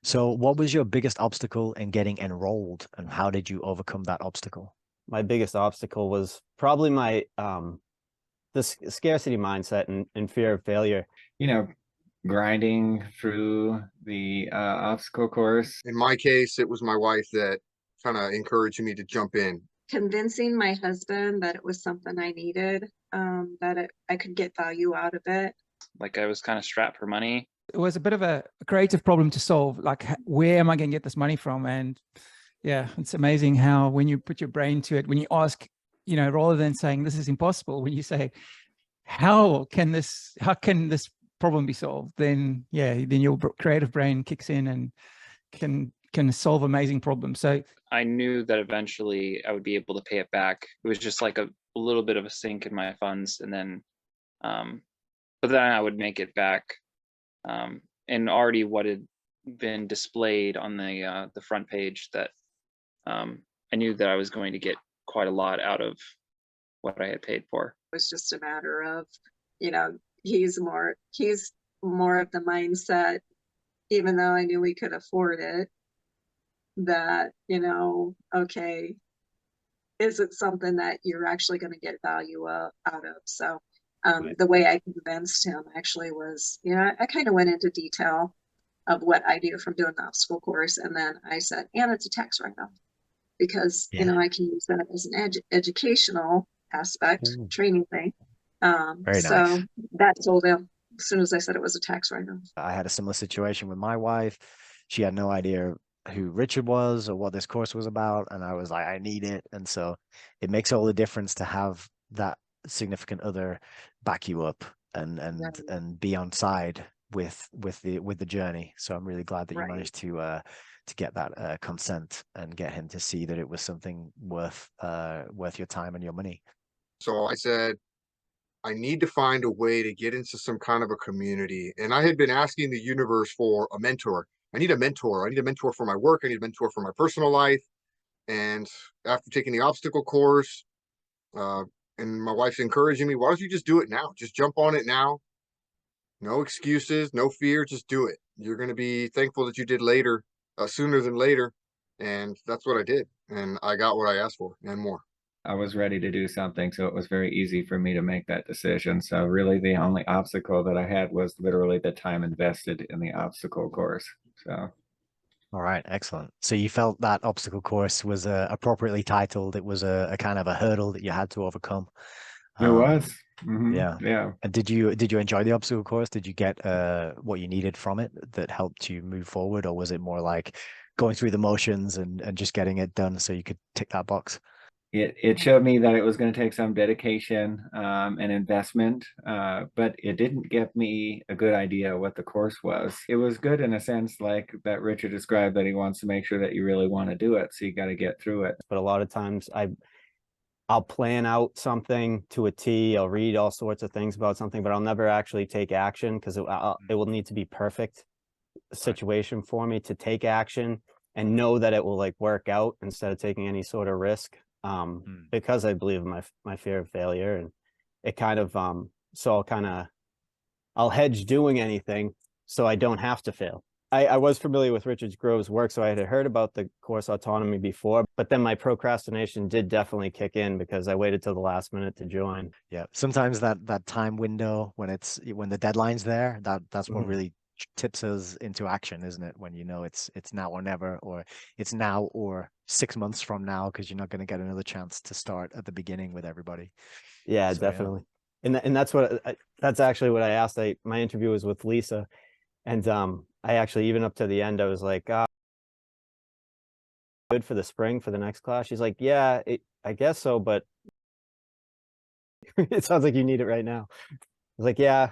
So what was your biggest obstacle in getting enrolled, and how did you overcome that obstacle? My biggest obstacle was probably my scarcity mindset and fear of failure. You know, grinding through the obstacle course. In my case, it was my wife that kind of encouraged me to jump in. Convincing my husband that it was something I needed, I could get value out of it. Like I was kind of strapped for money. It was a bit of a creative problem to solve. Like, where am I going to get this money from? And yeah, it's amazing how when you put your brain to it, when you ask, rather than saying this is impossible, when you say, how can this problem be solved? Then your creative brain kicks in and can solve amazing problems. So I knew that eventually I would be able to pay it back. It was just like a little bit of a sink in my funds, and then but then I would make it back. And already what had been displayed on the front page, that I knew that I was going to get quite a lot out of what I had paid for. It was just a matter of, he's more of the mindset, even though I knew we could afford it, that, okay, is it something that you're actually going to get value out of? So the way I convinced him actually was, I kind of went into detail of what I do from doing the obstacle course. And then I said, and it's a tax write-off, because, I can use that as an educational aspect, training thing. Very so nice. that told him as soon as I said it was a tax write-off. I had a similar situation with my wife. She had no idea who Richard was or what this course was about, and I was like, I need it. And so it makes all the difference to have that significant other back you up and be on side with the journey. So I'm really glad that you managed to get that consent and get him to see that it was something worth your time and your money. So I said, I need to find a way to get into some kind of a community. And I had been asking the universe for a mentor. I need a mentor. I need a mentor for my work. I need a mentor for my personal life. And after taking the obstacle course, and my wife's encouraging me, why don't you just do it now? Just jump on it now. No excuses, no fear, just do it. You're going to be thankful that you did later, sooner than later. And that's what I did. And I got what I asked for and more. I was ready to do something, so it was very easy for me to make that decision. So really the only obstacle that I had was literally the time invested in the obstacle course. So. All right, excellent. So you felt that obstacle course was appropriately titled. It was a kind of a hurdle that you had to overcome. It was. Yeah. And did you enjoy the obstacle course? Did you get what you needed from it that helped you move forward, or was it more like going through the motions and just getting it done so you could tick that box? It showed me that it was going to take some dedication and investment, but it didn't give me a good idea what the course was. It was good in a sense, like that Richard described, that he wants to make sure that you really want to do it, so you got to get through it. But a lot of times I'll plan out something to a T. I'll read all sorts of things about something, but I'll never actually take action, because it will need to be perfect situation for me to take action and know that it will like work out instead of taking any sort of risk. Because I believe in my fear of failure, and it kind of so I'll hedge doing anything so I don't have to fail. I was familiar with Richard Grove's work, so I had heard about the course Autonomy before, but then my procrastination did definitely kick in because I waited till the last minute to join. Yeah, sometimes that time window when the deadline's there, that's what really tips us into action, isn't it? When it's now or never, or it's now or 6 months from now, because you're not going to get another chance to start at the beginning with everybody. Yeah, so, definitely. Yeah. And that's actually what I asked. My interview was with Lisa, and I actually, even up to the end, I was like, good for the spring for the next class. She's like, yeah, I guess so, but it sounds like you need it right now. I was like, yeah,